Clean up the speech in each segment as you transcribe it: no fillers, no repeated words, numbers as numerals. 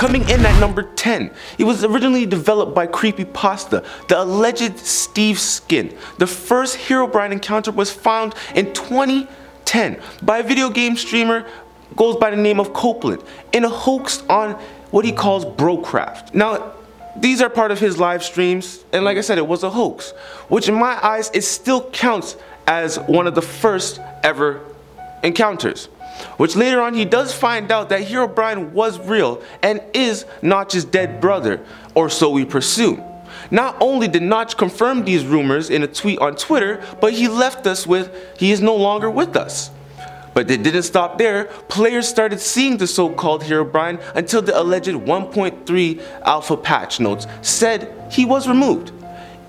Coming in at number 10, it was originally developed by Creepypasta, the alleged Steve Skin. The first Herobrine encounter was found in 2010 by a video game streamer goes by the name of Copeland in a hoax on what he calls Brocraft. Now, these are part of his live streams, and like I said, it was a hoax, which in my eyes, it still counts as one of the first ever encounters. Which later on he does find out that Herobrine was real and is Notch's dead brother, or so we presume. Not only did Notch confirm these rumors in a tweet on Twitter, but he left us with, he is no longer with us. But it didn't stop there. Players started seeing the so-called Herobrine until the alleged 1.3 alpha patch notes said he was removed.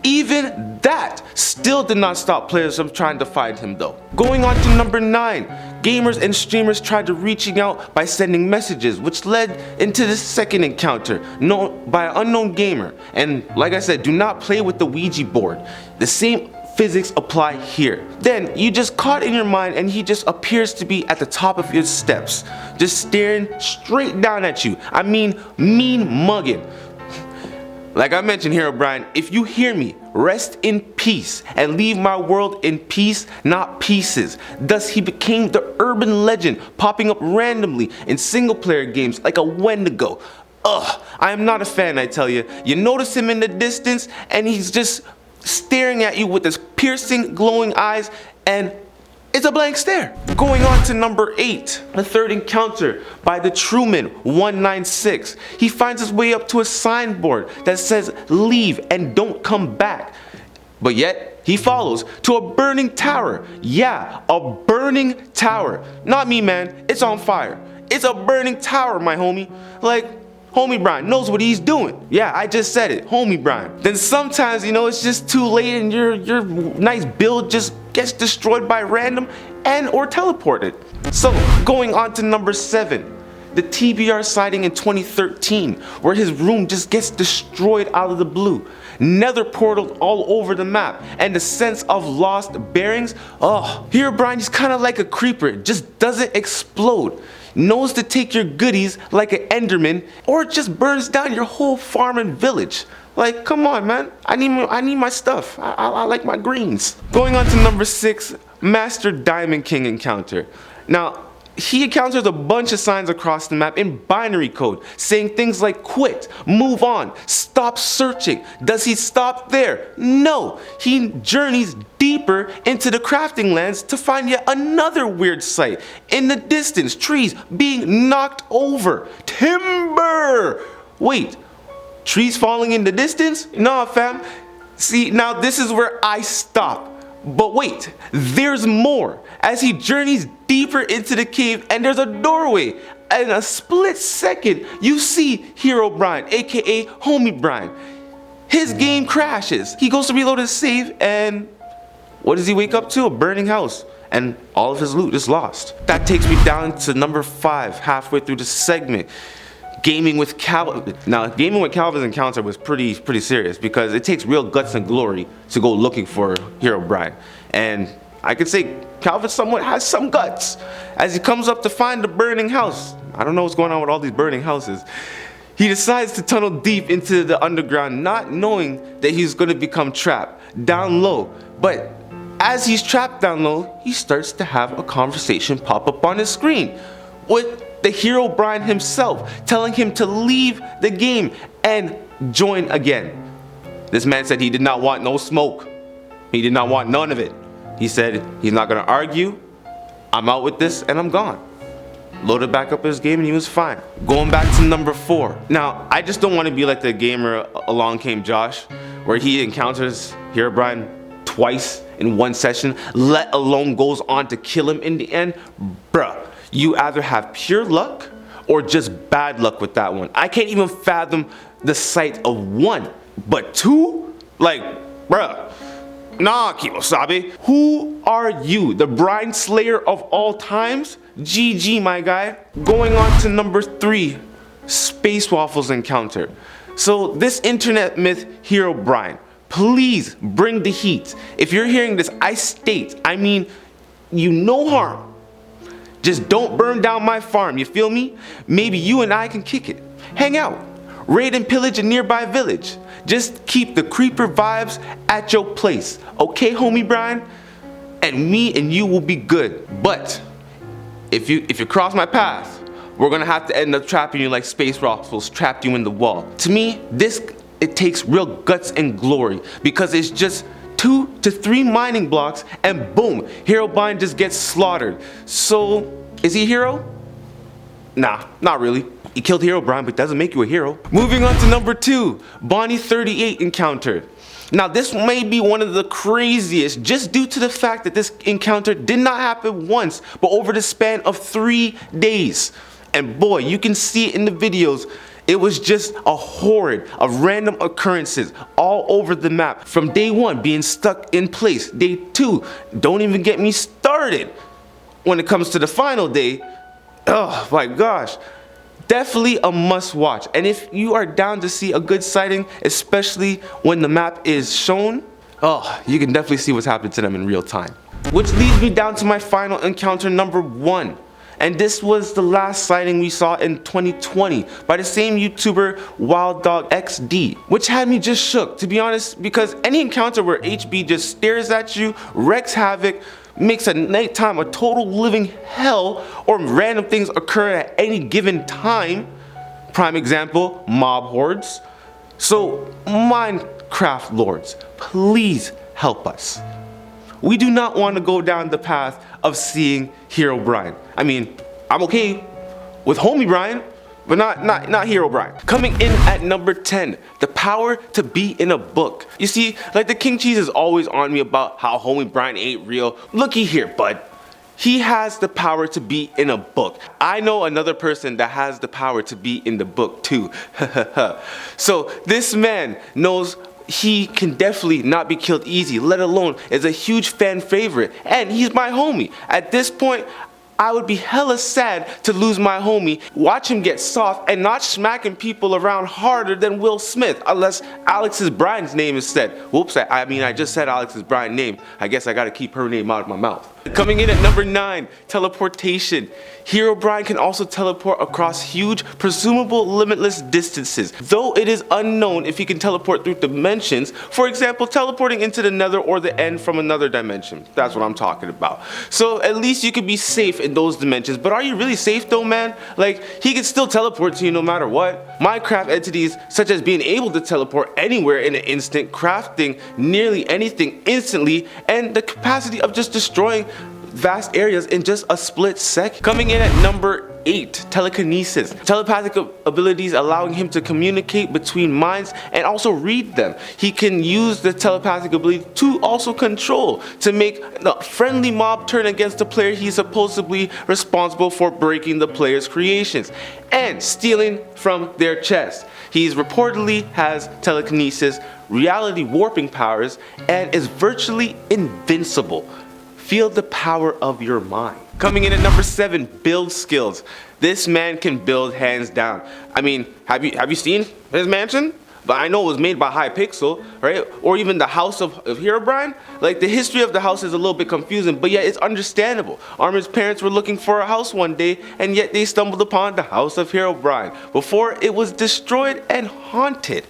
Even that still did not stop players from trying to find him though. Going on to number 9, gamers and streamers tried to reaching out by sending messages, which led into the second encounter known by an unknown gamer. And like I said, do not play with the Ouija board. The same physics apply here. Then you just caught in your mind and he just appears to be at the top of your steps, just staring straight down at you. I mean, mean mugging. Like I mentioned, Herobrine, if you hear me, rest in peace and leave my world in peace, not pieces. Thus he became the urban legend, popping up randomly in single player games like a Wendigo. Ugh, I am not a fan, I tell you. You notice him in the distance and he's just staring at you with his piercing, glowing eyes, and it's a blank stare. Going on to number 8, the third encounter by the Truman 196. He finds his way up to a signboard that says leave and don't come back. But yet, he follows to a burning tower. Yeah, a burning tower. Not me, man, it's on fire. It's a burning tower, my homie. Like, Homie Brian knows what he's doing. Yeah, I just said it, Homie Brian. Then sometimes, you know, it's just too late and your nice build just gets destroyed by random and or teleported. So, going on to number 7, the TBR sighting in 2013, where his room just gets destroyed out of the blue. Nether portals all over the map, and the sense of lost bearings. Oh, Herobrine is kind of like a creeper, it just doesn't explode. Knows to take your goodies like an Enderman, or it just burns down your whole farm and village. Like, come on, man. I need my stuff. I like my greens. Going on to number 6, Master Diamond King encounter. Now, he encounters a bunch of signs across the map in binary code, saying things like quit, move on, stop searching. Does he stop there? No, he journeys deeper into the crafting lands to find yet another weird sight. In the distance, trees being knocked over. Timber! Wait, trees falling in the distance? Nah, fam. See, now this is where I stop. But wait, there's more. As he journeys deeper into the cave and there's a doorway, in a split second, you see Herobrine, aka Homie Brian. His game crashes. He goes to reload his save and what does he wake up to? A burning house. And all of his loot is lost. That takes me down to number 5, halfway through the segment. Gaming with Calvin. Now, gaming with Calvin's encounter was pretty serious because it takes real guts and glory to go looking for Herobrine. And I could say Calvin somewhat has some guts. As he comes up to find the burning house, I don't know what's going on with all these burning houses. He decides to tunnel deep into the underground, not knowing that he's going to become trapped down low. But as he's trapped down low, he starts to have a conversation pop up on his screen with the Herobrine himself, telling him to leave the game and join again. This man said he did not want no smoke. He did not want none of it. He said he's not gonna argue. I'm out with this and I'm gone. Loaded back up his game and he was fine. Going back to number 4. Now, I just don't want to be like the gamer Along Came Josh, where he encounters Herobrine twice in one session, let alone goes on to kill him in the end. Bruh. You either have pure luck or just bad luck with that one. I can't even fathom the sight of 1, but 2? Like, bruh. Nah, Kimosabe. Who are you? The Brine Slayer of all times? GG, my guy. Going on to number 3, Space Waffles encounter. So this internet myth, Herobrine, please bring the heat. If you're hearing this, I mean you no harm. Just don't burn down my farm, you feel me? Maybe you and I can kick it. hang out, raid and pillage a nearby village. Just keep the creeper vibes at your place, okay, homie Brian? And me and you will be good. But if you cross my path, we're gonna have to end up trapping you like Space Roswell's trapped you in the wall. To me, it takes real guts and glory, because it's just 2 to 3 mining blocks and boom, Herobrine just gets slaughtered. So, is he a hero? Nah, not really. He killed Herobrine, but doesn't make you a hero. Moving on to number 2, Bonnie 38 encounter. Now this may be one of the craziest, just due to the fact that this encounter did not happen once, but over the span of 3 days. And boy, you can see it in the videos. It was just a horde of random occurrences all over the map. From day 1 being stuck in place, day 2, don't even get me started. When it comes to the final day, oh my gosh, definitely a must watch. And if you are down to see a good sighting, especially when the map is shown, oh, you can definitely see what's happening to them in real time. Which leads me down to my final encounter, number 1. And this was the last sighting we saw in 2020 by the same YouTuber WildDogXD, which had me just shook, to be honest, because any encounter where HB just stares at you, wreaks havoc, makes a nighttime a total living hell, or random things occur at any given time. Prime example, mob hordes. So Minecraft lords, please help us. We do not want to go down the path of seeing Herobrine. I mean, I'm okay with homie Brian, but not Herobrine. Coming in at number 10, the power to be in a book. You see, like the King Cheese is always on me about how homie Brian ain't real. Looky here, bud. He has the power to be in a book. I know another person that has the power to be in the book too. So this man knows he can definitely not be killed easy, let alone is a huge fan favorite, and he's my homie. At this point, I would be hella sad to lose my homie, watch him get soft and not smacking people around harder than Will Smith, unless Alex's Brian's name is said. Whoops, I just said Alex's Brian name. I guess I gotta keep her name out of my mouth. Coming in at number 9, teleportation. Herobrine can also teleport across huge, presumable limitless distances, though it is unknown if he can teleport through dimensions, for example, teleporting into the nether or the end from another dimension. That's what I'm talking about. So at least you could be safe in those dimensions, but are you really safe though, man? Like, he can still teleport to you no matter what. Minecraft entities, such as being able to teleport anywhere in an instant, crafting nearly anything instantly, and the capacity of just destroying vast areas in just a split second. Coming in at number 8, telekinesis. Telepathic abilities allowing him to communicate between minds and also read them. He can use the telepathic ability to also control, to make the friendly mob turn against the player he's supposedly responsible for breaking the player's creations and stealing from their chest. He's reportedly has telekinesis, reality warping powers, and is virtually invincible. Feel the power of your mind. Coming in at number 7, build skills. This man can build hands down. I mean, have you seen his mansion? But I know it was made by Hypixel, right? Or even the house of Herobrine. Like, the history of the house is a little bit confusing, but yet it's understandable. Armin's parents were looking for a house one day, and yet they stumbled upon the house of Herobrine before it was destroyed and haunted.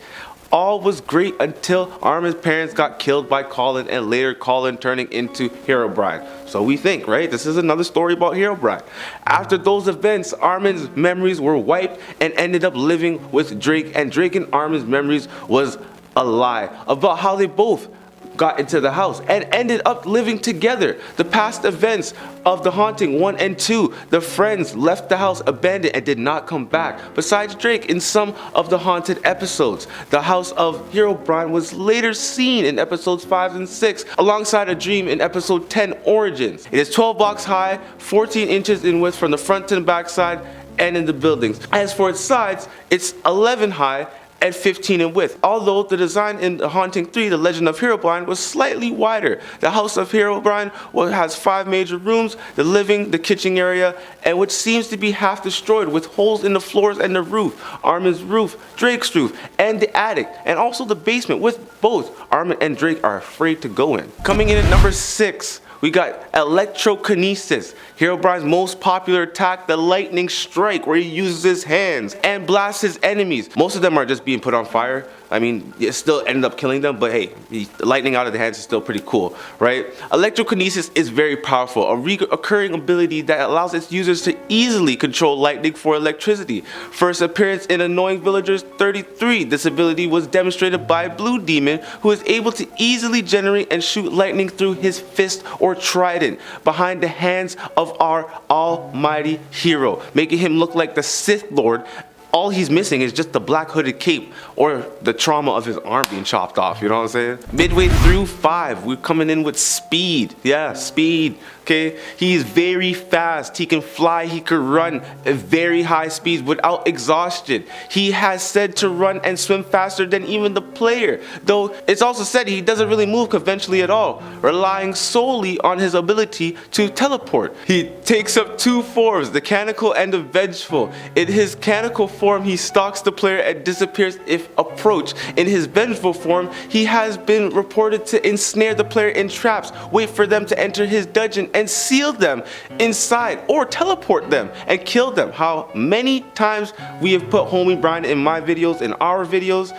All was great until Armin's parents got killed by Colin, and later Colin turning into Herobrine. So we think, right? This is another story about Herobrine. After those events, Armin's memories were wiped and ended up living with Drake, and Drake and Armin's memories was a lie about how they both got into the house and ended up living together. The past events of The Haunting 1 and 2, the friends left the house abandoned and did not come back. Besides Drake, in some of the haunted episodes, the house of Herobrine was later seen in episodes 5 and 6 alongside a dream in episode 10, Origins. It is 12 blocks high, 14 inches in width from the front to the back side and in the buildings. As for its sides, it's 11 high and 15 in width, although the design in The Haunting 3, The Legend of Herobrine, was slightly wider. The house of Herobrine has 5 major rooms, the living, the kitchen area, and which seems to be half destroyed with holes in the floors and the roof, Armin's roof, Drake's roof, and the attic, and also the basement, with both Armin and Drake are afraid to go in. Coming in at number 6, We got ELECTROKINESIS, Herobrine's most popular attack, the lightning strike, where he uses his hands and blasts his enemies. Most of them are just being put on fire. I mean, it still ended up killing them, but hey, lightning out of the hands is still pretty cool, right? ELECTROKINESIS is very powerful, a recurring ability that allows its users to easily control lightning for electricity. First appearance in Annoying Villagers 33, this ability was demonstrated by a blue demon who is able to easily generate and shoot lightning through his fist or trident behind the hands of our almighty hero, making him look like the Sith Lord. All he's missing is just the black hooded cape or the trauma of his arm being chopped off, you know what I'm saying? Midway through 5, we're coming in with speed. Yeah, speed, okay? He's very fast, he can fly, he can run at very high speeds without exhaustion. He has said to run and swim faster than even the player, though it's also said he doesn't really move conventionally at all, relying solely on his ability to teleport. He takes up 2 forms, the canonical and the vengeful. In his canonical form, he stalks the player and disappears if approached. In his vengeful form, he has been reported to ensnare the player in traps, wait for them to enter his dungeon and seal them inside, or teleport them and kill them. How many times we have put Herobrine in my videos, in our videos.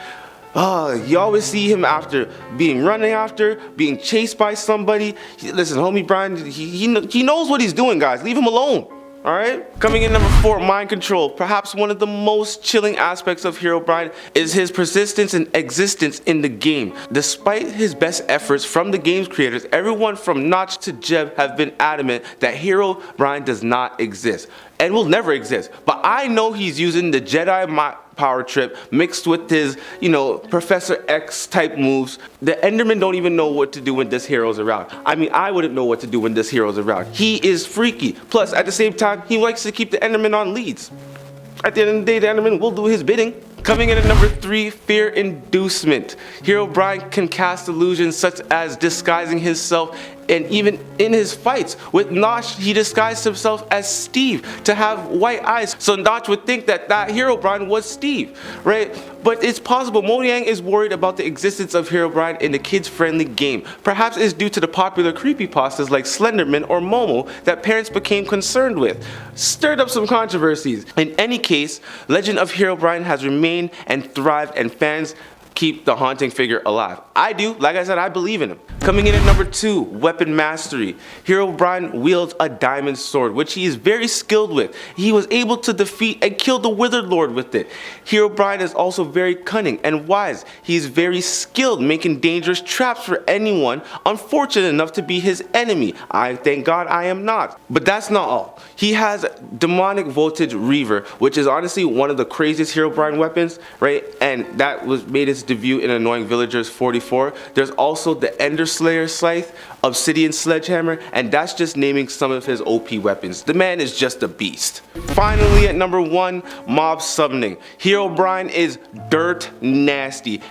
You always see him after being chased by somebody. Listen, Herobrine, he knows what he's doing, guys. Leave him alone. Alright? Coming in number 4, mind control. Perhaps one of the most chilling aspects of Herobrine is his persistence and existence in the game. Despite his best efforts from the game's creators, everyone from Notch to Jeb have been adamant that Herobrine does not exist and will never exist. But I know he's using the Jedi power trip mixed with his, Professor X type moves. The Endermen don't even know what to do when this hero's around. I mean, I wouldn't know what to do when this hero's around. He is freaky. Plus, at the same time, he likes to keep the Endermen on leads. At the end of the day, the Enderman will do his bidding. Coming in at number 3, fear inducement. Herobrine can cast illusions such as disguising himself, and even in his fights with Notch, he disguised himself as Steve to have white eyes. So Notch would think that Herobrine was Steve, right? But it's possible Mojang is worried about the existence of Herobrine in the kids-friendly game. Perhaps it's due to the popular creepypastas like Slenderman or Momo that parents became concerned with. Stirred up some controversies. In any case, Legend of Herobrine has remained and thrived, and fans keep the haunting figure alive. I do. Like I said, I believe in him. Coming in at number 2, weapon mastery. Herobrine wields a diamond sword, which he is very skilled with. He was able to defeat and kill the Withered Lord with it. Herobrine is also very cunning and wise. He is very skilled making dangerous traps for anyone unfortunate enough to be his enemy. I thank God I am not. But that's not all. He has demonic voltage reaver, which is honestly one of the craziest Herobrine weapons, right? And that was made its debut in Annoying Villagers 44. There's also the Ender Slayer Scythe, Obsidian Sledgehammer, and that's just naming some of his OP weapons. The man is just a beast. Finally, at number 1, mob summoning. Herobrine is dirt nasty.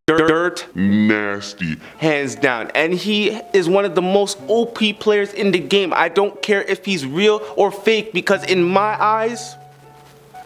Dirt nasty. Hands down. And he is one of the most OP players in the game. I don't care if he's real or fake, because in my eyes,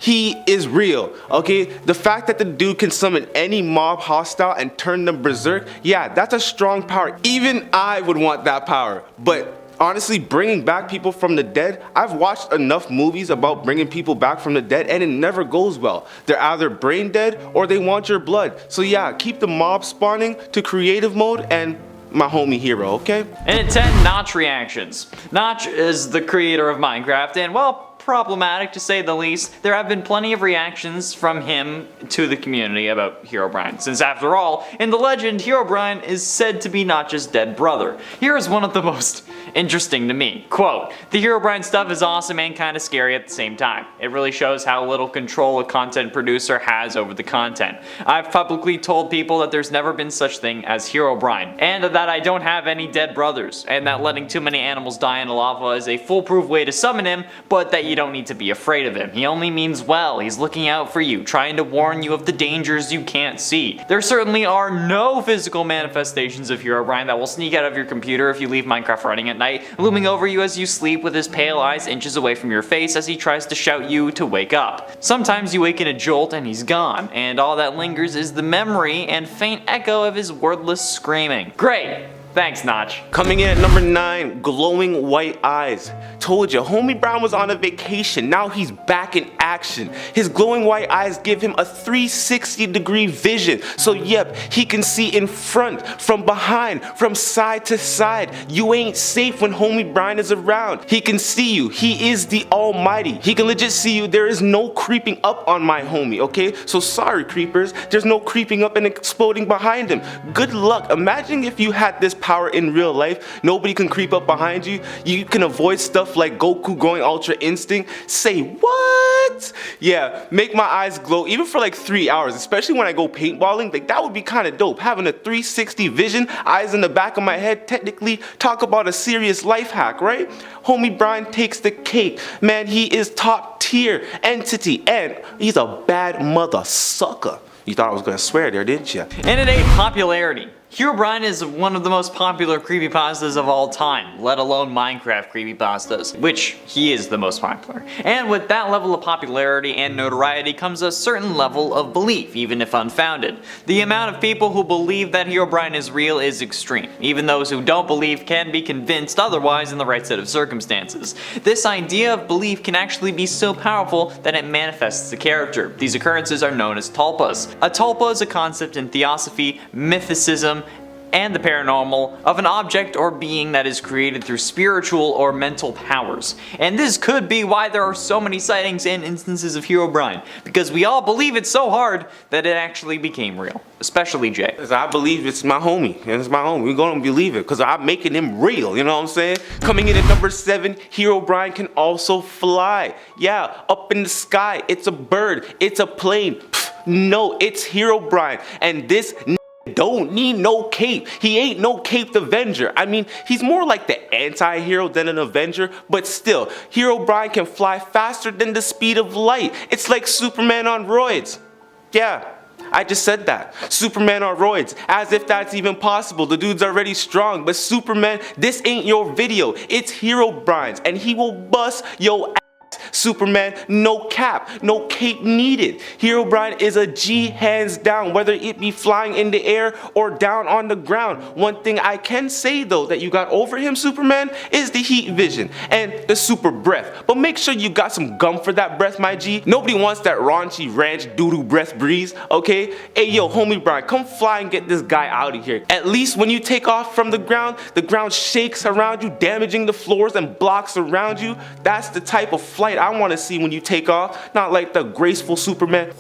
he is real, okay? The fact that the dude can summon any mob hostile and turn them berserk, yeah, that's a strong power. Even I would want that power. But honestly, bringing back people from the dead, I've watched enough movies about bringing people back from the dead, and it never goes well. They're either brain dead or they want your blood. So yeah, keep the mob spawning to creative mode and my homie hero, okay? And at 10, Notch reactions. Notch is the creator of Minecraft, and well, problematic to say the least. There have been plenty of reactions from him to the community about Herobrine, since after all, in the legend, Herobrine is said to be Notch's dead brother. Here is one of the most interesting to me. Quote, "The Herobrine stuff is awesome and kinda scary at the same time. It really shows how little control a content producer has over the content. I've publicly told people that there's never been such thing as Herobrine, and that I don't have any dead brothers, and that letting too many animals die in lava is a foolproof way to summon him, but that you don't need to be afraid of him. He only means well. He's looking out for you, trying to warn you of the dangers you can't see. There certainly are no physical manifestations of Herobrine that will sneak out of your computer if you leave Minecraft running at night, looming over you as you sleep with his pale eyes inches away from your face as he tries to shout you to wake up. Sometimes you wake in a jolt and he's gone, and all that lingers is the memory and faint echo of his wordless screaming. Great! Thanks, Notch. Coming in at number 9, glowing white eyes. Told you, Homie Brown was on a vacation, now he's back in action. His glowing white eyes give him a 360-degree vision, so yep, he can see in front, from behind, from side to side. You ain't safe when Homie Brown is around. He can see you, he is the almighty. He can legit see you, there is no creeping up on my homie, okay? So sorry creepers, there's no creeping up and exploding behind him. Good luck. Imagine if you had this power in real life, nobody can creep up behind you, you can avoid stuff like Goku going Ultra Instinct. Say what? Yeah, make my eyes glow even for like 3 hours, especially when I go paintballing. Like that would be kind of dope. Having a 360 vision, eyes in the back of my head, technically talk about a serious life hack, right? Homie Brian takes the cake. Man, he is top tier entity and he's a bad mother sucker. You thought I was gonna swear there, didn't you? And it ain't popularity. Herobrine is one of the most popular creepypastas of all time, let alone Minecraft creepypastas, which he is the most popular. And with that level of popularity and notoriety comes a certain level of belief, even if unfounded. The amount of people who believe that Herobrine is real is extreme. Even those who don't believe can be convinced otherwise in the right set of circumstances. This idea of belief can actually be so powerful that it manifests the character. These occurrences are known as tulpas. A tulpa is a concept in theosophy, mythicism, and the paranormal of an object or being that is created through spiritual or mental powers. And this could be why there are so many sightings and instances of Herobrine, because we all believe it so hard that it actually became real. Especially Jay. I believe it's my homie, and it's my homie. We're gonna believe it, because I'm making him real, you know what I'm saying? Coming in at number 7, Herobrine can also fly. Yeah, up in the sky, it's a bird, it's a plane. Pfft, no, it's Herobrine, and this don't need no cape. He ain't no caped Avenger. I mean, he's more like the anti-hero than an Avenger, but still, Herobrine can fly faster than the speed of light. It's like Superman on roids. Yeah, I just said that. Superman on roids. As if that's even possible. The dude's already strong, but Superman, this ain't your video. It's Herobrine's, and he will bust your ass. Superman, no cap, no cape needed. Herobrine is a G hands down, whether it be flying in the air or down on the ground. One thing I can say though that you got over him, Superman, is the heat vision and the super breath. But make sure you got some gum for that breath, my G. Nobody wants that raunchy ranch doo-doo breath breeze, okay? Hey yo, homie Brian, come fly and get this guy out of here. At least when you take off from the ground shakes around you, damaging the floors and blocks around you. That's the type of flight I want to see when you take off, not like the graceful Superman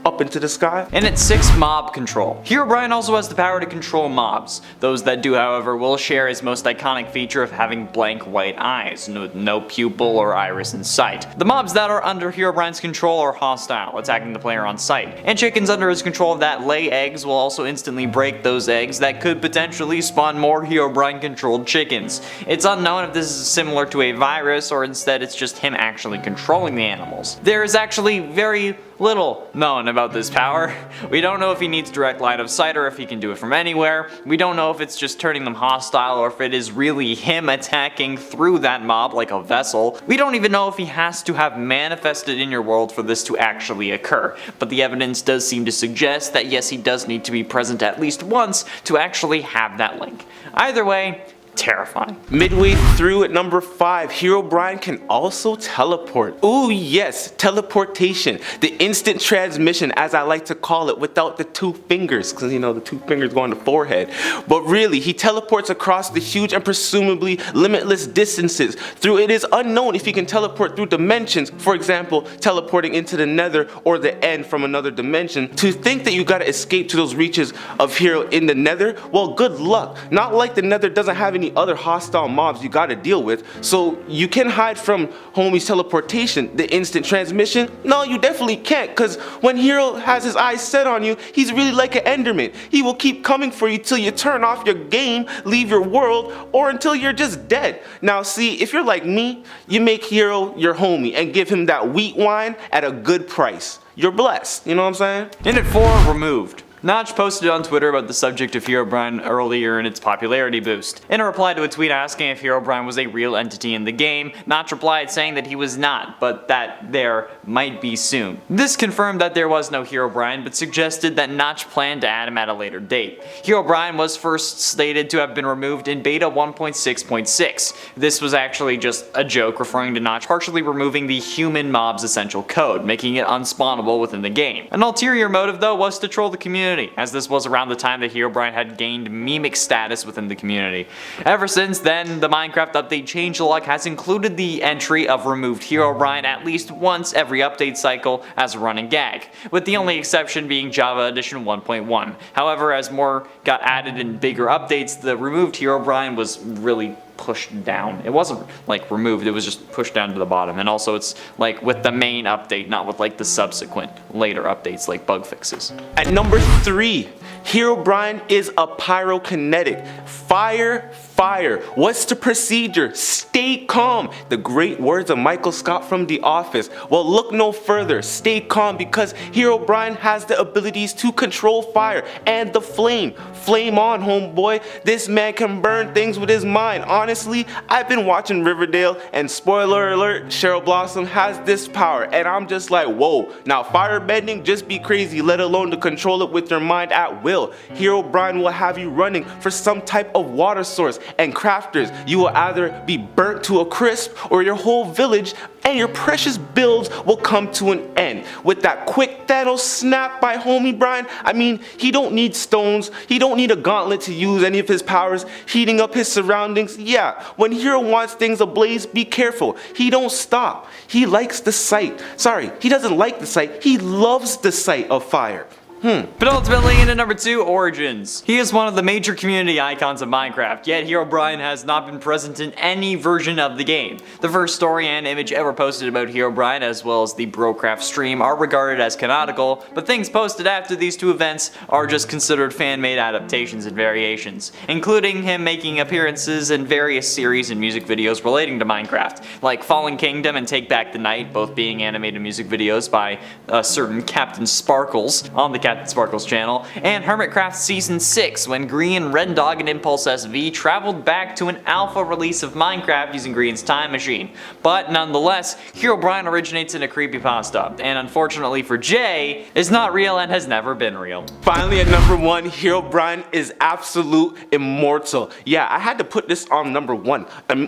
up into the sky. And it's 6, mob control. Herobrine also has the power to control mobs. Those that do, however, will share his most iconic feature of having blank white eyes, with no pupil or iris in sight. The mobs that are under Herobrine's control are hostile, attacking the player on sight. And chickens under his control that lay eggs will also instantly break those eggs that could potentially spawn more Herobrine-controlled chickens. It's unknown if this is similar to a virus or instead it's just him actually controlling the animals. There is actually very little known about this power. We don't know if he needs direct line of sight or if he can do it from anywhere. We don't know if it's just turning them hostile or if it is really him attacking through that mob like a vessel. We don't even know if he has to have manifested in your world for this to actually occur. But the evidence does seem to suggest that yes, he does need to be present at least once to actually have that link. Either way, terrifying. Midway through at number 5, Herobrine can also teleport. Ooh yes, teleportation. The instant transmission, as I like to call it, without the 2 fingers, because you know the 2 fingers go on the forehead. But really, he teleports across the huge and presumably limitless distances. It is unknown if he can teleport through dimensions, for example, teleporting into the nether or the end from another dimension. To think that you gotta escape to those reaches of Hero in the nether, well good luck. Not like the nether doesn't have any other hostile mobs you gotta deal with, so you can hide from homie's teleportation. The instant transmission? No, you definitely can't, cause when Hero has his eyes set on you, he's really like an Enderman. He will keep coming for you till you turn off your game, leave your world, or until you're just dead. Now see, if you're like me, you make Hero your homie and give him that wheat wine at a good price. You're blessed, you know what I'm saying? And at 4, removed. Notch posted on Twitter about the subject of Herobrine earlier in its popularity boost. In a reply to a tweet asking if Herobrine was a real entity in the game, Notch replied saying that he was not, but that there might be soon. This confirmed that there was no Herobrine, but suggested that Notch planned to add him at a later date. Herobrine was first stated to have been removed in beta 1.6.6. This was actually just a joke referring to Notch partially removing the human mob's essential code, making it unspawnable within the game. An ulterior motive though was to troll the community, as this was around the time that Herobrine had gained memic status within the community. Ever since then, the Minecraft update changelog has included the entry of removed Herobrine at least once every update cycle as a running gag, with the only exception being Java Edition 1.1. However, as more got added in bigger updates, the removed Herobrine was really pushed down. It wasn't like removed, it was just pushed down to the bottom. And also it's like with the main update, not with like the subsequent later updates like bug fixes. At number 3, Herobrine is a pyrokinetic. Fire, fire. What's the procedure? Stay calm. The great words of Michael Scott from The Office. Well, look no further. Stay calm because Herobrine has the abilities to control fire and the flame. Flame on, homeboy. This man can burn things with his mind. Honestly, I've been watching Riverdale and spoiler alert, Cheryl Blossom has this power and I'm just like, whoa. Now firebending, just be crazy, let alone to control it with your mind at will. Herobrine will have you running for some type of water source, and crafters, you will either be burnt to a crisp or your whole village and your precious builds will come to an end. With that quick Thanos snap by homie Brian, I mean, he don't need stones, he don't need a gauntlet to use any of his powers, heating up his surroundings. Yeah, when Hero wants things ablaze, be careful. He don't stop. He likes the sight. Sorry, he doesn't like the sight, he loves the sight of fire. But ultimately, into number 2, Origins. He is one of the major community icons of Minecraft, yet Herobrine has not been present in any version of the game. The first story and image ever posted about Herobrine, as well as the Brocraft stream, are regarded as canonical, but things posted after these two events are just considered fan-made adaptations and variations, including him making appearances in various series and music videos relating to Minecraft, like Fallen Kingdom and Take Back the Night, both being animated music videos by a certain Captain Sparkles on the Captain Sparkles channel, and Hermitcraft Season 6, when Green, Red Dog, and Impulse SV traveled back to an alpha release of Minecraft using Green's time machine. But nonetheless, Herobrine originates in a creepypasta, and unfortunately for Jay, is not real and has never been real. Finally at number 1, Herobrine is absolute immortal. Yeah, I had to put this on number 1.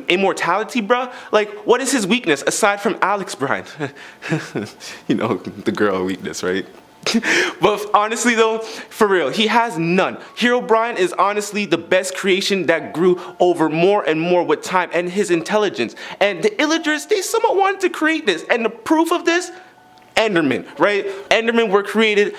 Immortality, bruh? Like, what is his weakness aside from Alex Brine? You know, the girl weakness, right? But honestly though, for real, he has none. Herobrine is honestly the best creation that grew over more and more with time and his intelligence. And the Illagers, they somewhat wanted to create this. And the proof of this? Endermen, right? Endermen were created,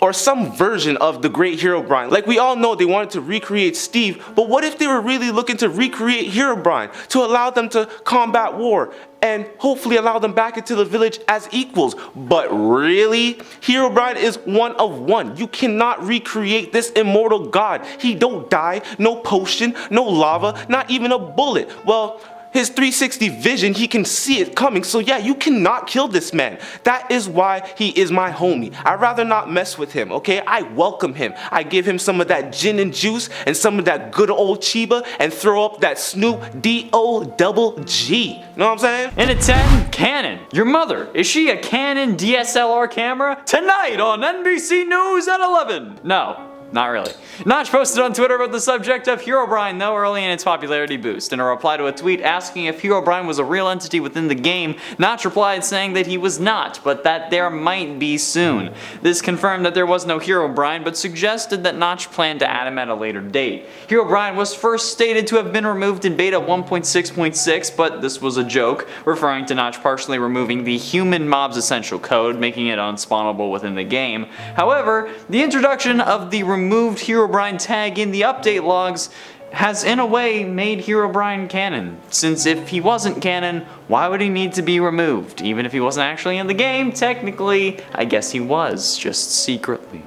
or some version of the great Herobrine. Like we all know they wanted to recreate Steve, but what if they were really looking to recreate Herobrine to allow them to combat war and hopefully allow them back into the village as equals? But really, Herobrine is one of one. You cannot recreate this immortal god. He don't die, no potion, no lava, not even a bullet. Well, his 360 vision, he can see it coming, so yeah, you cannot kill this man. That is why he is my homie. I'd rather not mess with him, okay? I welcome him. I give him some of that gin and juice and some of that good old Chiba and throw up that Snoop D-O-double-G. You know what I'm saying? And at 10, Canon. Your mother, is she a Canon DSLR camera? Tonight on NBC News at 11. No. Not really. Notch posted on Twitter about the subject of Herobrine, though early in its popularity boost. In a reply to a tweet asking if Herobrine was a real entity within the game, Notch replied saying that he was not, but that there might be soon. This confirmed that there was no Herobrine, but suggested that Notch planned to add him at a later date. Herobrine was first stated to have been removed in beta 1.6.6, but this was a joke, referring to Notch partially removing the human mob's essential code, making it unspawnable within the game. However, the introduction of the removed Herobrine tag in the update logs has in a way made Herobrine canon, since if he wasn't canon, why would he need to be removed? Even if he wasn't actually in the game, technically, I guess he was, just secretly.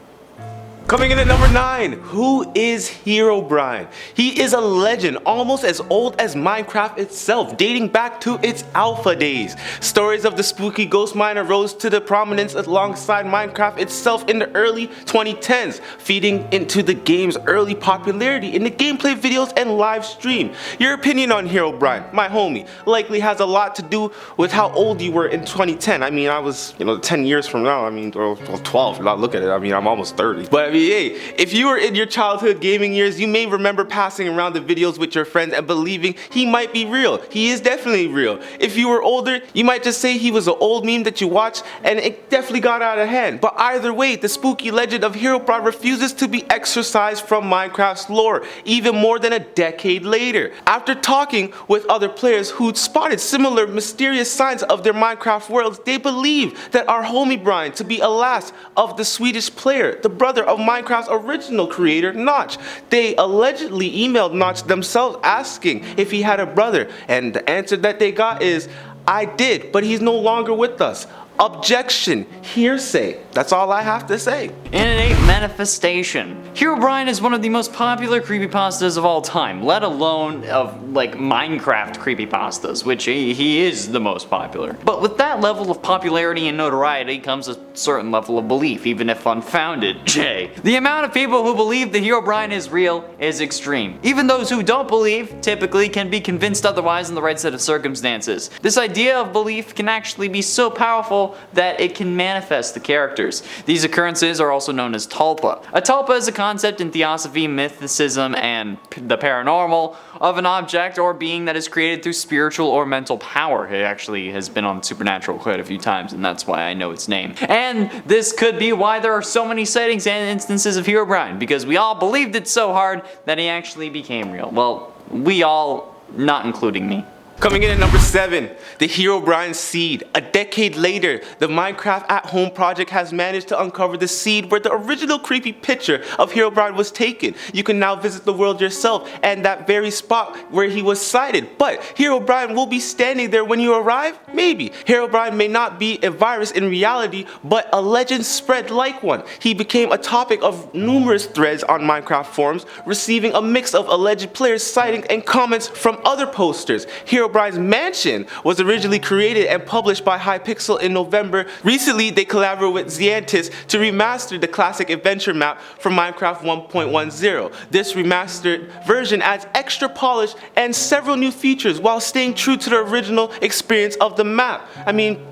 Coming in at number 9, who is Herobrine? He is a legend almost as old as Minecraft itself, dating back to its alpha days. Stories of the spooky ghost miner rose to the prominence alongside Minecraft itself in the early 2010s, feeding into the game's early popularity in the gameplay videos and live stream. Your opinion on Herobrine, my homie, likely has a lot to do with how old you were in 2010. I mean, I was, 10 years from now, or 12, not look at it, I'm almost 30. But hey, if you were in your childhood gaming years, you may remember passing around the videos with your friends and believing he might be real. He is definitely real. If you were older, you might just say he was an old meme that you watched and it definitely got out of hand. But either way, the spooky legend of Herobrine refuses to be exorcised from Minecraft's lore, even more than a decade later. After talking with other players who'd spotted similar mysterious signs of their Minecraft worlds, they believe that our homie Brian to be a last of the Swedish player, the brother of Minecraft's original creator, Notch. They allegedly emailed Notch themselves asking if he had a brother, and the answer that they got is, I did, but he's no longer with us. Objection, hearsay. That's all I have to say. In an 8 manifestation. Herobrine is one of the most popular creepypastas of all time, let alone of Minecraft creepypastas, which he is the most popular. But with that level of popularity and notoriety comes a certain level of belief, even if unfounded. Jay. The amount of people who believe that Herobrine is real is extreme. Even those who don't believe typically can be convinced otherwise in the right set of circumstances. This idea of belief can actually be so powerful that it can manifest the characters. These occurrences are also known as tulpa. A tulpa is a concept in theosophy, mythicism, and the paranormal of an object or being that is created through spiritual or mental power. It actually has been on Supernatural quite a few times, and that's why I know its name. And this could be why there are so many sightings and instances of Herobrine, because we all believed it so hard that he actually became real. Well, we all, not including me. Coming in at number 7, the Herobrine seed. A decade later, the Minecraft at Home project has managed to uncover the seed where the original creepy picture of Herobrine was taken. You can now visit the world yourself and that very spot where he was sighted. But Herobrine will be standing there when you arrive? Maybe. Herobrine may not be a virus in reality, but a legend spread like one. He became a topic of numerous threads on Minecraft forums, receiving a mix of alleged players' sightings and comments from other posters. Herobrine's mansion was originally created and published by Hypixel in November. Recently, they collaborated with Xantis to remaster the classic adventure map for Minecraft 1.10. This remastered version adds extra polish and several new features while staying true to the original experience of the map. I mean,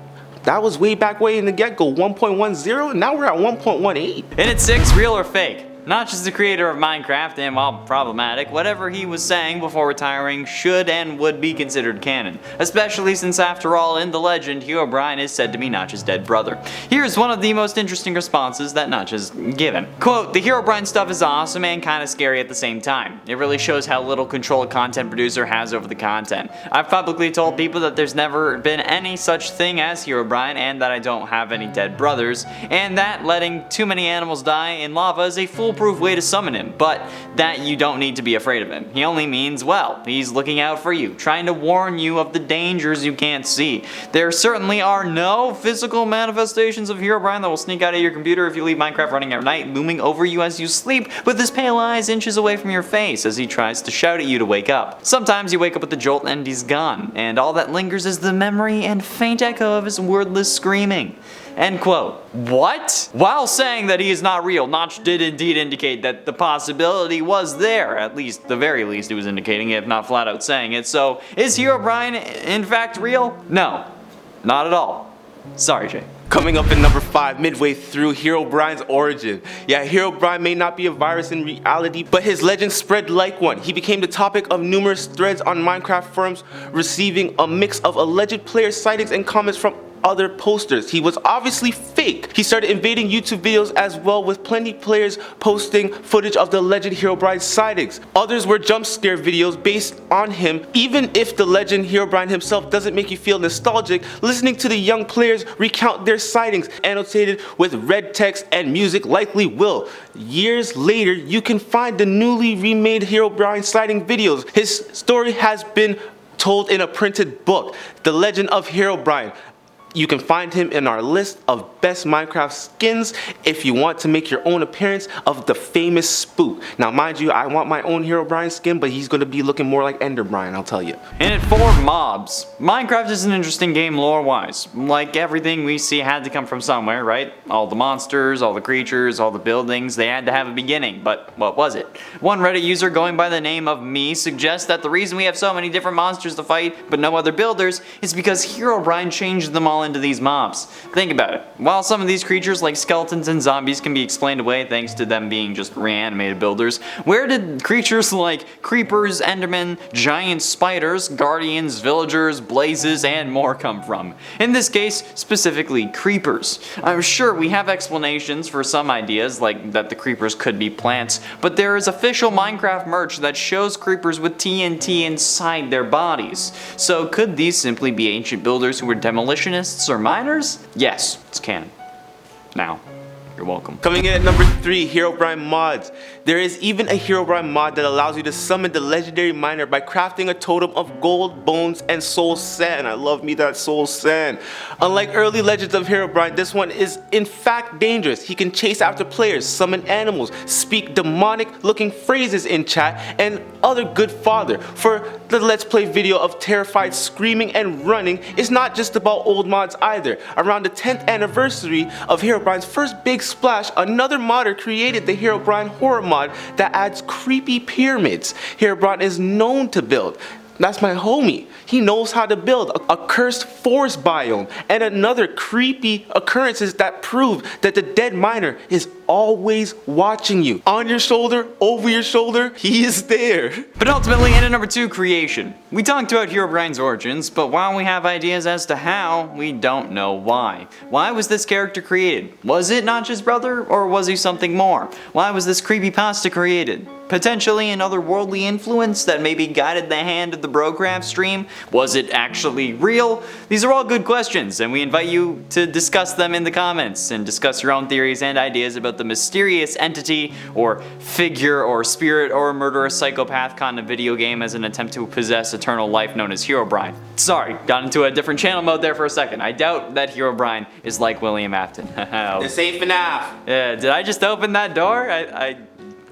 that was way in the get-go, 1.10, now we're at 1.18. And at 6, real or fake? Not just the creator of Minecraft, and while problematic, whatever he was saying before retiring should and would be considered canon. Especially since after all, in the legend, Herobrine is said to be Notch's dead brother. Here's one of the most interesting responses that Notch has given. Quote, the Herobrine stuff is awesome and kinda scary at the same time. It really shows how little control a content producer has over the content. I've publicly told people that there's never been any such thing as Herobrine and that I don't have any dead brothers, and that letting too many animals die in lava is a foolproof way to summon him, but that you don't need to be afraid of him. He only means well. He's looking out for you, trying to warn you of the dangers you can't see. There certainly are no physical manifestations of Herobrine that will sneak out of your computer if you leave Minecraft running at night, looming over you as you sleep, with his pale eyes inches away from your face as he tries to shout at you to wake up. Sometimes you wake up with a jolt and he's gone, and all that lingers is the memory and faint echo of his wordless screaming. End quote. What? While saying that he is not real, Notch did indeed indicate that the possibility was there. At least, the very least, he was indicating it, if not flat out saying it. So, is Herobrine in fact real? No, not at all. Sorry, Jay. Coming up in number 5, midway through Herobrine's origin. Yeah, Herobrine may not be a virus in reality, but his legend spread like one. He became the topic of numerous threads on Minecraft forums, receiving a mix of alleged player sightings and comments from other posters. He was obviously fake. He started invading YouTube videos as well, with plenty of players posting footage of the alleged Herobrine sightings. Others were jump scare videos based on him. Even if the legend Herobrine himself doesn't make you feel nostalgic, listening to the young players recount their sightings annotated with red text and music likely will. Years later, you can find the newly remade Herobrine sighting videos. His story has been told in a printed book, The Legend of Herobrine. You can find him in our list of best Minecraft skins if you want to make your own appearance of the famous Spook. Now mind you, I want my own Herobrine skin, but he's going to be looking more like Enderbrine, I'll tell you. And at 4, mobs. Minecraft is an interesting game lore-wise. Like everything we see had to come from somewhere, right? All the monsters, all the creatures, all the buildings, they had to have a beginning, but what was it? One Reddit user going by the name of Me suggests that the reason we have so many different monsters to fight but no other builders is because Herobrine changed them all into these mobs. Think about it. While some of these creatures like skeletons and zombies can be explained away thanks to them being just reanimated builders, where did creatures like creepers, endermen, giant spiders, guardians, villagers, blazes, and more come from? In this case, specifically creepers. I'm sure we have explanations for some ideas, like that the creepers could be plants, but there is official Minecraft merch that shows creepers with TNT inside their bodies. So could these simply be ancient builders who were demolitionists or miners? Yes, it's canon. Now, you're welcome. Coming in at number 3, Herobrine mods. There is even a Herobrine mod that allows you to summon the legendary miner by crafting a totem of gold, bones, and soul sand. I love me that soul sand. Unlike early legends of Herobrine, this one is in fact dangerous. He can chase after players, summon animals, speak demonic looking phrases in chat, and other good fodder. For the Let's Play video of Terrified screaming and running is not just about old mods either. Around the 10th anniversary of Herobrine's first big splash, another modder created the Herobrine horror mod that adds creepy pyramids. Herobrine is known to build. That's my homie. He knows how to build a cursed forest biome and another creepy occurrences that prove that the dead miner is always watching you. On your shoulder, over your shoulder, he is there. But ultimately, in at number 2, creation. We talked about Herobrine's origins, but while we have ideas as to how, we don't know why. Why was this character created? Was it Notch's brother, or was he something more? Why was this creepypasta created? Potentially an otherworldly influence that maybe guided the hand of the Brocraft stream? Was it actually real? These are all good questions, and we invite you to discuss them in the comments and discuss your own theories and ideas about the mysterious entity or figure or spirit or murderous psychopath caught in a video game as an attempt to possess eternal life known as Herobrine. Sorry, got into a different channel mode there for a second. I doubt that Herobrine is like William Afton. This ain't FNAF. Yeah, did I just open that door?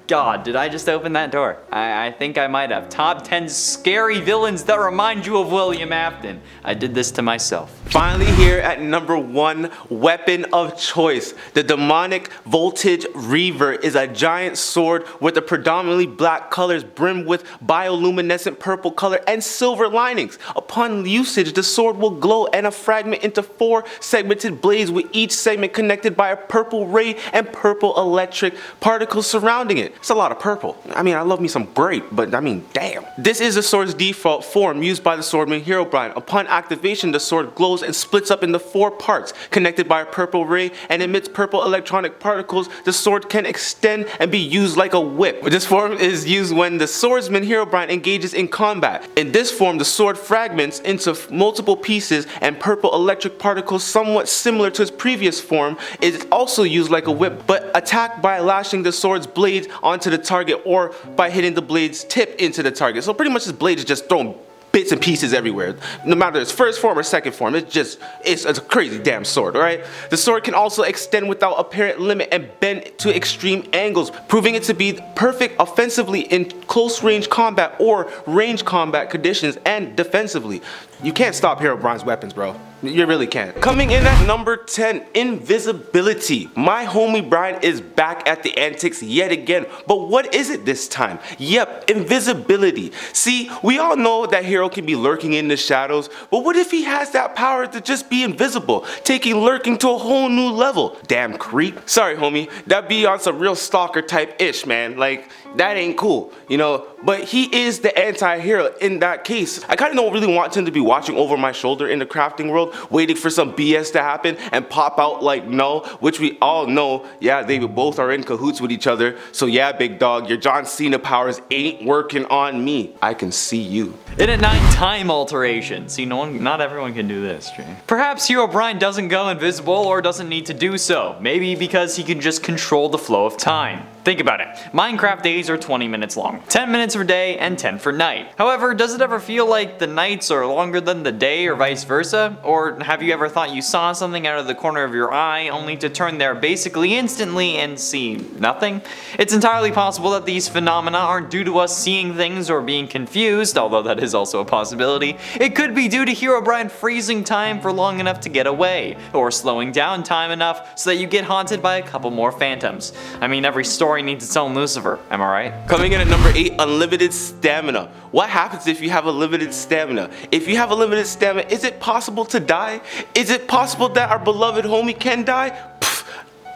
God, did I just open that door? I think I might have. Top 10 scary villains that remind you of William Afton. I did this to myself. Finally here at number 1, weapon of choice. The demonic voltage reaver is a giant sword with the predominantly black colors brimmed with bioluminescent purple color and silver linings. Upon usage, the sword will glow and fragment into 4 segmented blades with each segment connected by a purple ray and purple electric particles surrounding it. It's a lot of purple. I mean, I love me some grape, but I mean, damn. This is the sword's default form used by the swordman Herobrine. Upon activation, the sword glows and splits up into 4 parts, connected by a purple ray and emits purple electronic particles. The sword can extend and be used like a whip. This form is used when the swordsman Herobrine engages in combat. In this form, the sword fragments into multiple pieces and purple electric particles somewhat similar to its previous form is also used like a whip, but attacked by lashing the sword's blade onto the target or by hitting the blade's tip into the target. So pretty much this blade is just throwing bits and pieces everywhere. No matter its first form or second form, it's a crazy damn sword, alright? The sword can also extend without apparent limit and bend to extreme angles, proving it to be perfect offensively in close range combat or range combat conditions and defensively. You can't stop Herobrine's weapons, bro. You really can't. Coming in at number 10, invisibility. My homie Brian is back at the antics yet again, but what is it this time? Yep, invisibility. See, we all know that Hero can be lurking in the shadows, but what if he has that power to just be invisible, taking lurking to a whole new level? Damn creep. Sorry homie, that be on some real stalker type ish, man. Like, that ain't cool, you know? But he is the anti-hero in that case. I kinda don't really want him to be watching over my shoulder in the crafting world, waiting for some BS to happen and pop out like no, which we all know, yeah, they both are in cahoots with each other. So yeah, big dog, your John Cena powers ain't working on me. I can see you. In at 9, time alteration. See, not everyone can do this, Jay. Perhaps Herobrine doesn't go invisible or doesn't need to do so. Maybe because he can just control the flow of time. Think about it. Minecraft days are 20 minutes long. 10 minutes for day and 10 for night. However, does it ever feel like the nights are longer longer than the day or vice versa? Or have you ever thought you saw something out of the corner of your eye only to turn there basically instantly and see nothing? It's entirely possible that these phenomena aren't due to us seeing things or being confused, although that is also a possibility. It could be due to Herobrine freezing time for long enough to get away, or slowing down time enough so that you get haunted by a couple more phantoms. I mean, every story needs its own Lucifer, am I right? Coming in at number 8, unlimited stamina. What happens if you have a limited stamina? If you have a limited stamina, is it possible to die? Is it possible that our beloved homie can die?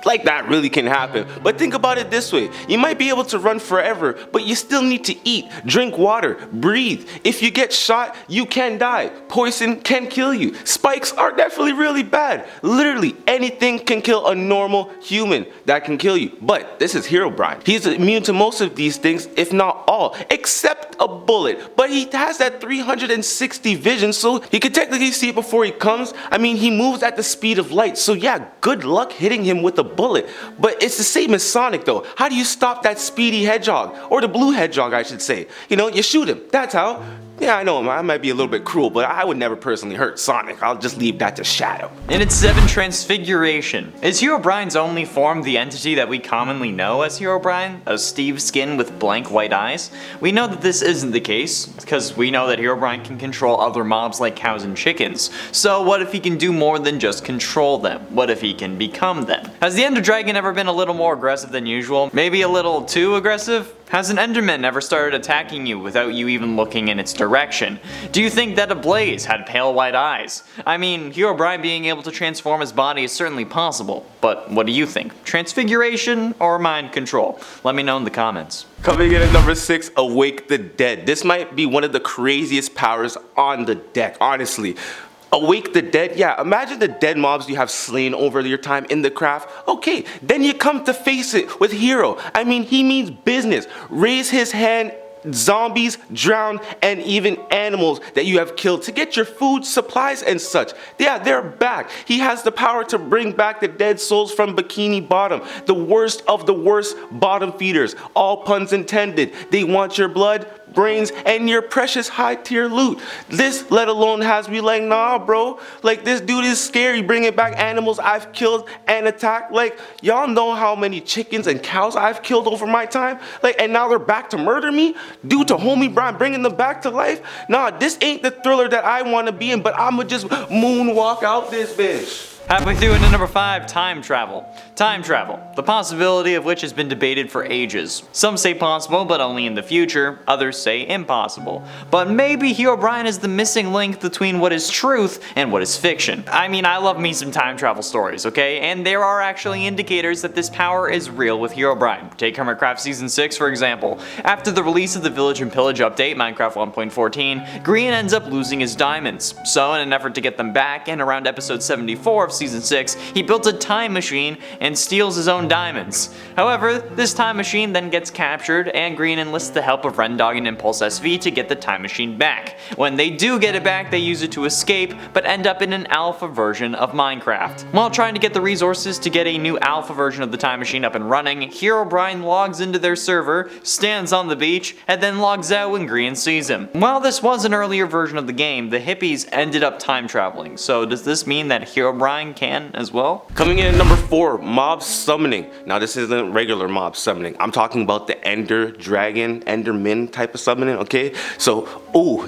Like that really can happen. But think about it this way. You might be able to run forever, but you still need to eat, drink water, breathe. If you get shot, you can die. Poison can kill you. Spikes are definitely really bad. Literally anything can kill a normal human. That can kill you. But this is Herobrine. He's immune to most of these things, if not all, except a bullet. But he has that 360 vision, so he could technically see it before he comes. I mean, he moves at the speed of light, so yeah, good luck hitting him with a bullet. But it's the same as Sonic though. How do you stop that speedy hedgehog? Or the blue hedgehog, I should say. You know, you shoot him. That's how. Yeah, I know, I might be a little bit cruel, but I would never personally hurt Sonic. I'll just leave that to Shadow. In its 7, Transfiguration. Is Herobrine's only form the entity that we commonly know as Herobrine? A Steve skin with blank white eyes? We know that this isn't the case, because we know that Herobrine can control other mobs like cows and chickens. So what if he can do more than just control them? What if he can become them? Has the Ender Dragon ever been a little more aggressive than usual? Maybe a little too aggressive? Has an Enderman ever started attacking you without you even looking in its direction? Do you think that a Blaze had pale white eyes? I mean, Herobrine being able to transform his body is certainly possible, but what do you think? Transfiguration or mind control? Let me know in the comments. Coming in at number 6, Awake the Dead. This might be one of the craziest powers on the deck, honestly. Awake the dead? Yeah, imagine the dead mobs you have slain over your time in the craft. Okay, then you come to face it with Hero. I mean, he means business. Raise his hand, zombies, drown, and even animals that you have killed to get your food, supplies, and such. Yeah, they're back. He has the power to bring back the dead souls from Bikini Bottom, the worst of the worst bottom feeders. All puns intended. They want your blood, brains, and your precious high tier loot. This, let alone, has me like, nah bro, like this dude is scary bringing back animals I've killed and attacked. Like, y'all know how many chickens and cows I've killed over my time? Like, and now they're back to murder me? Due to homie Brian bringing them back to life? Nah, this ain't the thriller that I want to be in, but I'ma just moonwalk out this bitch. Halfway through into number 5, time travel. Time travel, the possibility of which has been debated for ages. Some say possible, but only in the future. Others say impossible. But maybe Herobrine is the missing link between what is truth and what is fiction. I mean, I love me some time travel stories, okay? And there are actually indicators that this power is real with Herobrine. Take Minecraft Season 6, for example. After the release of the Village and Pillage update, Minecraft 1.14, Green ends up losing his diamonds. So in an effort to get them back, and around episode 74 of Season 6, he built a time machine and steals his own diamonds. However, this time machine then gets captured, and Green enlists the help of Rendog and Impulse SV to get the time machine back. When they do get it back, they use it to escape, but end up in an alpha version of Minecraft. While trying to get the resources to get a new alpha version of the time machine up and running, Herobrine logs into their server, stands on the beach, and then logs out when Green sees him. While this was an earlier version of the game, the hippies ended up time traveling, so does this mean that Herobrine can as well? Coming in at number 4, mob summoning. Now this isn't regular mob summoning. I'm talking about the Ender Dragon, Enderman type of summoning, okay? So,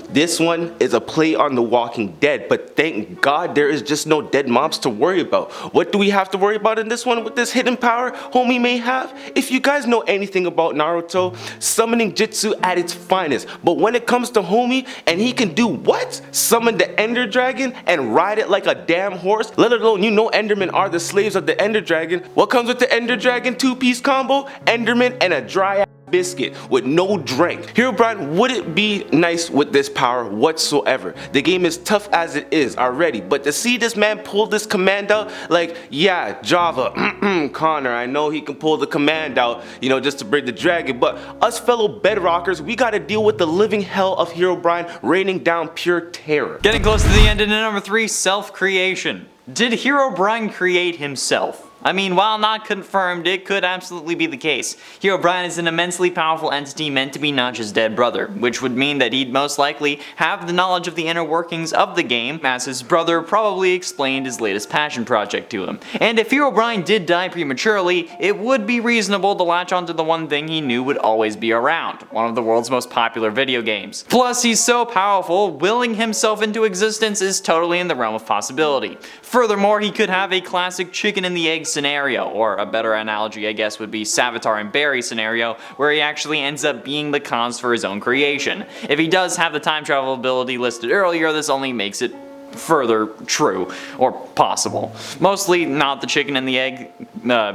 this one is a play on The Walking Dead, but thank God there is just no dead mobs to worry about. What do we have to worry about in this one with this hidden power homie may have? If you guys know anything about Naruto, summoning jutsu at its finest. But when it comes to homie, and he can do what? Summon the Ender Dragon and ride it like a damn horse? Let alone, you know Endermen are the slaves of the Ender Dragon. What comes with the Ender Dragon 2-piece combo? Enderman and a dry biscuit with no drink. Herobrine wouldn't be nice with this power whatsoever. The game is tough as it is already, but to see this man pull this command out, like, yeah, Java, Connor, I know he can pull the command out, you know, just to bring the dragon, but us fellow bedrockers, we gotta deal with the living hell of Herobrine raining down pure terror. Getting close to the end, into number 3, self-creation. Did Herobrine create himself? I mean, while not confirmed, it could absolutely be the case. Herobrine is an immensely powerful entity meant to be Notch's dead brother, which would mean that he'd most likely have the knowledge of the inner workings of the game, as his brother probably explained his latest passion project to him. And if Herobrine did die prematurely, it would be reasonable to latch onto the one thing he knew would always be around, one of the world's most popular video games. Plus, he's so powerful, willing himself into existence is totally in the realm of possibility. Furthermore, he could have a classic chicken and the egg scenario, or a better analogy I guess would be Savitar and Barry scenario, where he actually ends up being the cause for his own creation. If he does have the time travel ability listed earlier, this only makes it further true, or possible. Mostly not the chicken and the egg,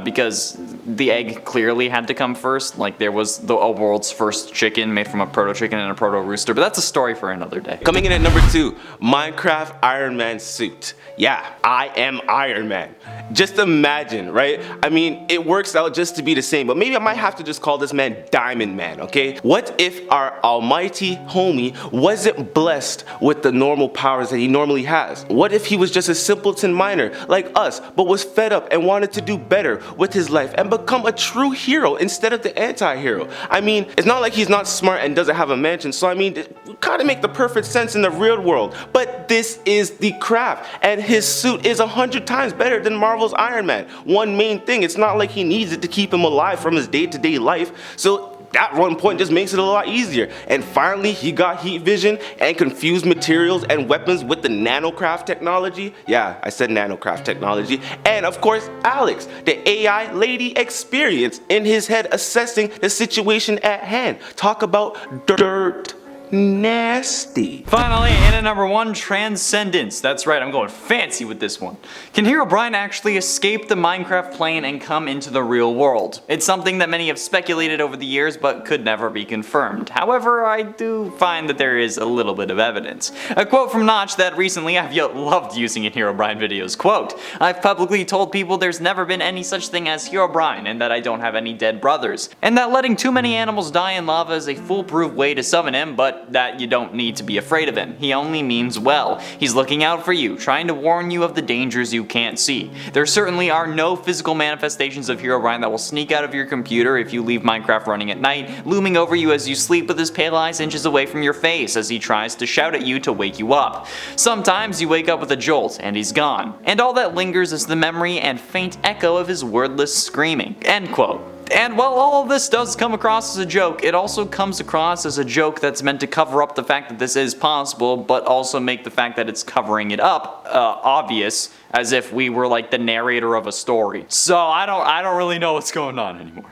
because the egg clearly had to come first, like there was a world's first chicken made from a proto-chicken and a proto-rooster, but that's a story for another day. Coming in at number 2, Minecraft Iron Man suit. Yeah, I am Iron Man. Just imagine, right? I mean, it works out just to be the same, but maybe I might have to just call this man Diamond Man, okay? What if our almighty homie wasn't blessed with the normal powers that he normally has? What if he was just a simpleton miner like us, but was fed up and wanted to do better with his life and become a true hero instead of the anti-hero? I mean, it's not like he's not smart and doesn't have a mansion, so I mean, it kind of make the perfect sense in the real world. But this is the craft, and his suit is 100 times better than Marvel's Iron Man. One main thing, it's not like he needs it to keep him alive from his day-to-day life, so that one point just makes it a lot easier. And finally, he got heat vision and confused materials and weapons with the nanocraft technology. Yeah, I said nanocraft technology. And of course, Alex, the AI lady experience in his head assessing the situation at hand. Talk about dirt nasty. Finally, in at number 1, Transcendance. That's right, I'm going fancy with this one. Can Herobrine actually escape the Minecraft plane and come into the real world? It's something that many have speculated over the years, but could never be confirmed. However, I do find that there is a little bit of evidence. A quote from Notch that recently I've loved using in Herobrine videos. Quote, "I've publicly told people there's never been any such thing as Herobrine, and that I don't have any dead brothers, and that letting too many animals die in lava is a foolproof way to summon him, but that you don't need to be afraid of him. He only means well. He's looking out for you, trying to warn you of the dangers you can't see. There certainly are no physical manifestations of Herobrine that will sneak out of your computer if you leave Minecraft running at night, looming over you as you sleep with his pale eyes inches away from your face as he tries to shout at you to wake you up. Sometimes you wake up with a jolt and he's gone, and all that lingers is the memory and faint echo of his wordless screaming." End quote. And while all of this does come across as a joke, it also comes across as a joke that's meant to cover up the fact that this is possible, but also make the fact that it's covering it up obvious, as if we were like the narrator of a story. So I don't really know what's going on anymore.